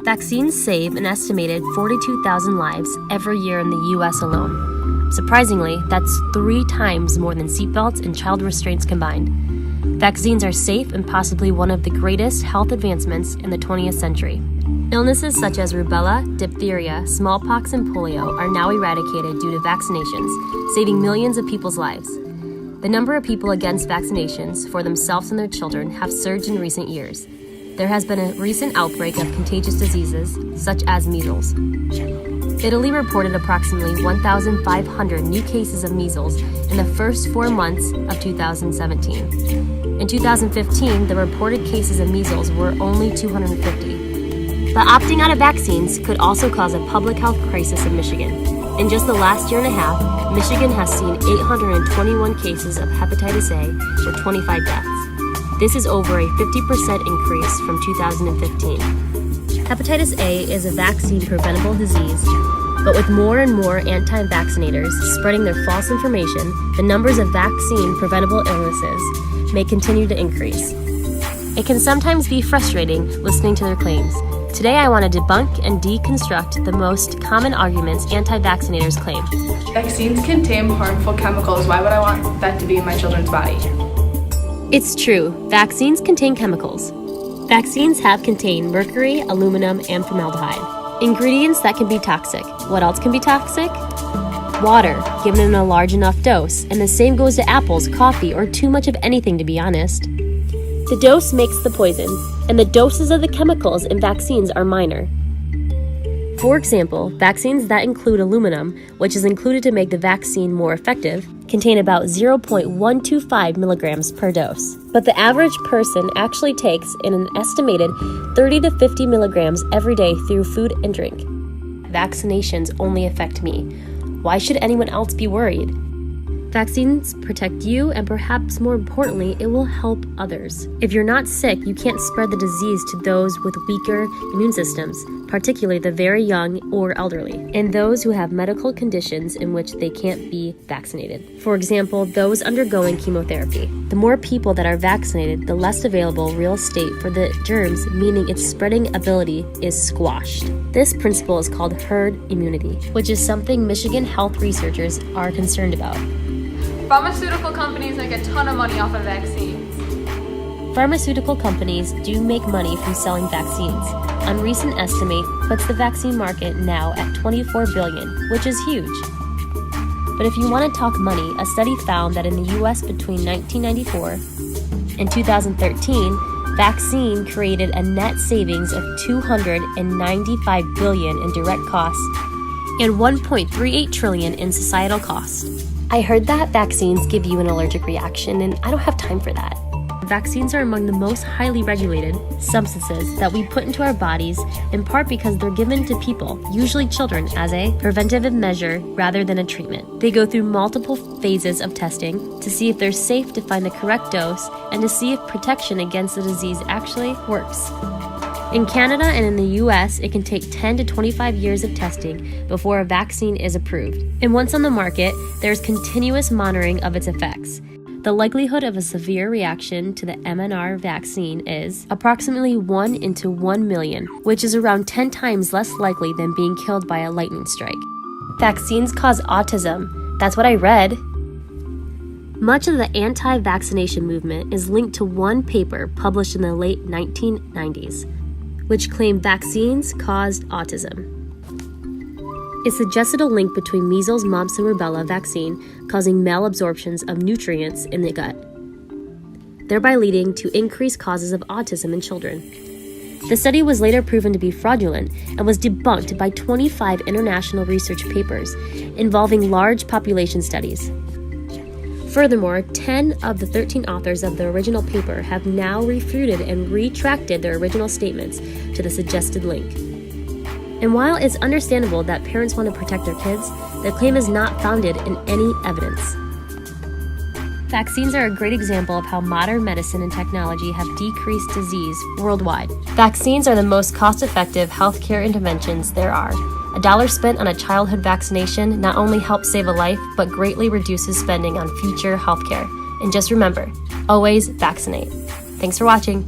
Vaccines save an estimated 42,000 lives every year in the U.S. alone. Surprisingly, that's 3 times more than seatbelts and child restraints combined. Vaccines are safe and possibly one of the greatest health advancements in the 20th century. Illnesses such as rubella, diphtheria, smallpox, and polio are now eradicated due to vaccinations, saving millions of people's lives. The number of people against vaccinations for themselves and their children have surged in recent years. There has been a recent outbreak of contagious diseases, such as measles. Italy reported approximately 1,500 new cases of measles in the first 4 months of 2017. In 2015, the reported cases of measles were only 250. But opting out of vaccines could also cause a public health crisis in Michigan. In just the last year and a half, Michigan has seen 821 cases of hepatitis A with 25 deaths. This is over a 50% increase from 2015. Hepatitis A is a vaccine-preventable disease, but with more and more anti-vaccinators spreading their false information, the numbers of vaccine-preventable illnesses may continue to increase. It can sometimes be frustrating listening to their claims. Today I want to debunk and deconstruct the most common arguments anti-vaccinators claim. Vaccines contain harmful chemicals. Why would I want that to be in my children's body? It's true, vaccines contain chemicals. Vaccines have contained mercury, aluminum, and formaldehyde, ingredients that can be toxic. What else can be toxic? Water, given in a large enough dose, and the same goes to apples, coffee, or too much of anything, to be honest. The dose makes the poison, and the doses of the chemicals in vaccines are minor. For example, vaccines that include aluminum, which is included to make the vaccine more effective, contain about 0.125 milligrams per dose. But the average person actually takes in an estimated 30 to 50 milligrams every day through food and drink. Vaccinations only affect me. Why should anyone else be worried? Vaccines protect you, and perhaps more importantly, it will help others. If you're not sick, you can't spread the disease to those with weaker immune systems, particularly the very young or elderly, and those who have medical conditions in which they can't be vaccinated. For example, those undergoing chemotherapy. The more people that are vaccinated, the less available real estate for the germs, meaning its spreading ability is squashed. This principle is called herd immunity, which is something Michigan health researchers are concerned about. Pharmaceutical companies make a ton of money off of vaccines. Pharmaceutical companies do make money from selling vaccines. A recent estimate puts the vaccine market now at $24 billion, which is huge. But if you want to talk money, a study found that in the U.S. between 1994 and 2013, vaccine created a net savings of $295 billion in direct costs and $1.38 trillion in societal costs. I heard that vaccines give you an allergic reaction, and I don't have time for that. Vaccines are among the most highly regulated substances that we put into our bodies, in part because they're given to people, usually children, as a preventative measure rather than a treatment. They go through multiple phases of testing to see if they're safe to find the correct dose and to see if protection against the disease actually works. In Canada and in the US, it can take 10 to 25 years of testing before a vaccine is approved. And once on the market, there's continuous monitoring of its effects. The likelihood of a severe reaction to the MMR vaccine is approximately 1 into 1 million, which is around 10 times less likely than being killed by a lightning strike. Vaccines cause autism. That's what I read. Much of the anti-vaccination movement is linked to one paper published in the late 1990s, which claimed vaccines caused autism. It suggested a link between measles, mumps, and rubella vaccine causing malabsorptions of nutrients in the gut, thereby leading to increased causes of autism in children. The study was later proven to be fraudulent and was debunked by 25 international research papers involving large population studies. Furthermore, 10 of the 13 authors of the original paper have now refuted and retracted their original statements to the suggested link. And while it's understandable that parents want to protect their kids, the claim is not founded in any evidence. Vaccines are a great example of how modern medicine and technology have decreased disease worldwide. Vaccines are the most cost-effective healthcare interventions there are. $1 spent on a childhood vaccination not only helps save a life, but greatly reduces spending on future healthcare. And just remember, always vaccinate. Thanks for watching.